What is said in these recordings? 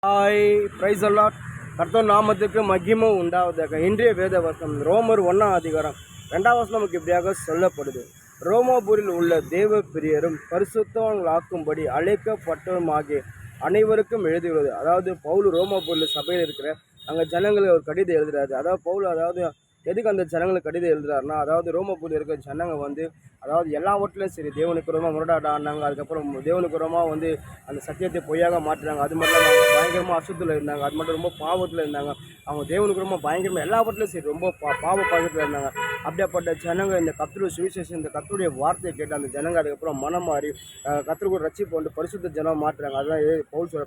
Hi price allot கர்த்தர் நாமத்துக்கு மகிமை உண்டாவதாக. இன்றைய வேத வசனம் ரோமர் 1ஆம் அதிகாரம் 2ஆம் வசனம் நமக்கு இப்படியாக சொல்லப்படுது. ரோமாபூரில் உள்ள தேவ பிரியரும் பரிசுத்தவான்களாக்கும்படி அழைக்கப்பட்டவருமாகிய அனைவருக்கும் எழுதுகிறது. அதாவது பவுல் ரோமாபூரில் சபையில் இருக்கிற அங்கே ஜனங்களுக்கு ஒரு கடிதம் எழுதுறாரு. அதாவது பவுல் எதுக்கு அந்த ஜனங்களுக்கு கடிதம் எழுதுறாருன்னா, ரோமாபூரில் இருக்கிற ஜனங்க அதாவது எல்லாவற்றிலும் சரி தேவனுக்கு ரோமாக முரடாடாடினாங்க. அதுக்கப்புறம் தேவனுக்கு ரோமாக அந்த சத்தியத்தை பொய்யாக மாற்றுறாங்க. அது மட்டும் இல்லாமல் பயங்கரமாக அசுத்தத்தில் இருந்தாங்க. அது மட்டும் ரொம்ப பாவத்தில் இருந்தாங்க. அவங்க தேவனுக்கு ரொம்ப பயங்கரமாக எல்லாவற்றிலும் சரி ரொம்ப பாவ பாகத்தில் இருந்தாங்க. அப்படிப்பட்ட ஜனங்க இந்த கர்த்தருடைய சுவிசேஷம், இந்த கர்த்தருடைய வார்த்தையை கேட்டு அந்த ஜனங்க அதுக்கப்புறம் மனம் மாறி கர்த்தருக்கு ரட்சிப்பு பரிசுத்த ஜனம் மாற்றுறாங்க. அதுதான் பவுல் சொல்ற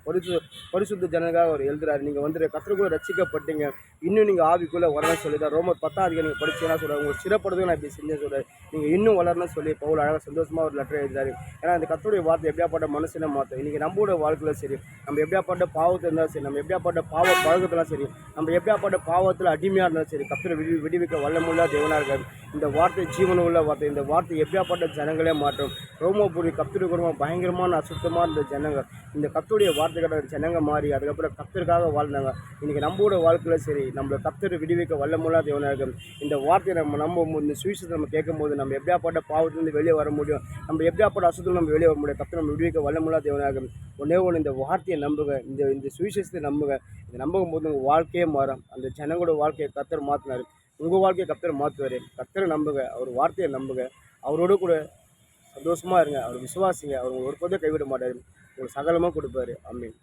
பரிசுத்த ஜனங்களுக்காக அவர் எழுதுறாரு. நீங்கள் கர்த்தருக்குள்ள ரட்சிக்கப்பட்டீங்க, இன்னும் நீங்கள் ஆவிக்குள்ளே வரணும்னு சொல்லி தான் ரோமர் 10ஆம் அதிகாரம் நீங்கள் படிச்சீங்கன்னா சொல்கிறார். உங்களுக்கு சிறப்படுறதுக்கு நான் இப்படி செஞ்சேன் சொல்கிறார். நீங்கள் இன்னும் வளரணும்னு சொல்லி பவுல் அழகாக சந்தோஷமாக ஒரு லெட்டர் எழுதுறாரு. ஏன்னா இந்த கர்த்தருடைய வார்த்தை எப்படியாப்பட்ட மனசில் மாற்றும். இன்றைக்கி நம்மளோட வாழ்க்கையில் சரி, நம்ம எப்படியாப்பட்ட பாவத்தில் இருந்தாலும் சரி, நம்ம எப்படியாப்பட்ட பாவ பழக்கத்திலாம் சரி, நம்ம எப்படியாப்பட்ட பாவத்தில் அடிமையாக இருந்தாலும் சரி, கர்த்தரை விடுவிக்க வல்லமுள்ள தேவனாக இருக்காரு. இந்த வார்த்தை ஜீவனுள்ள வார்த்தை. இந்த வார்த்தை எப்படியாப்பட்ட ஜனங்களே மாற்றும். ரோமாபுரி கர்த்தருக்கு ரொம்ப பயங்கரமான அசுத்தமாக இருந்த ஜனங்கள் இந்த கர்த்தருடைய வார்த்தைகளை ஜனங்க மாறி அதுக்கப்புறம் கர்த்தருக்காக வாழ்ந்தாங்க. இன்றைக்கி நம்மளோட வாழ்க்கையில் சரி, நம்மளை கர்த்தரை விடுவிக்க வல்லமுள்ள தேவனாக இருக்கும். இந்த வார்த்தையை நம்ம இந்த சுவிசேஷத்தை நம்ம கேட்கும்போது நம்ம எப்படியாப்பட்ட பாவத்திலிருந்து வெளியே வர முடியும், நம்ம எப்படியாப்பட்ட அசுத்தம் நம்ம வெளியே வர முடியும். கர்த்தர் நம்ம விடுவிக்க வல்லமுள்ள தேவனாக ஒன்றே இந்த வார்த்தையை நம்புங்க, இந்த சுவிசேஷத்தை நம்புங்க. இதை நம்பும் போது உங்கள் வாழ்க்கையே மாறும். அந்த ஜனங்களோட வாழ்க்கையை கர்த்தர் மாற்றினார். உங்கள் வாழ்க்கையை கர்த்தர் மாற்றுவார். கர்த்தரை நம்புங்க, அவர் வார்த்தையை நம்புங்க, அவரோடு கூட சந்தோஷமாக இருங்க, அவர் விசுவாசிங்க. அவர் ஒரு பொழுதும் கைவிட மாட்டார், உங்களுக்கு சகலமாக கொடுப்பாரு. ஆமென்.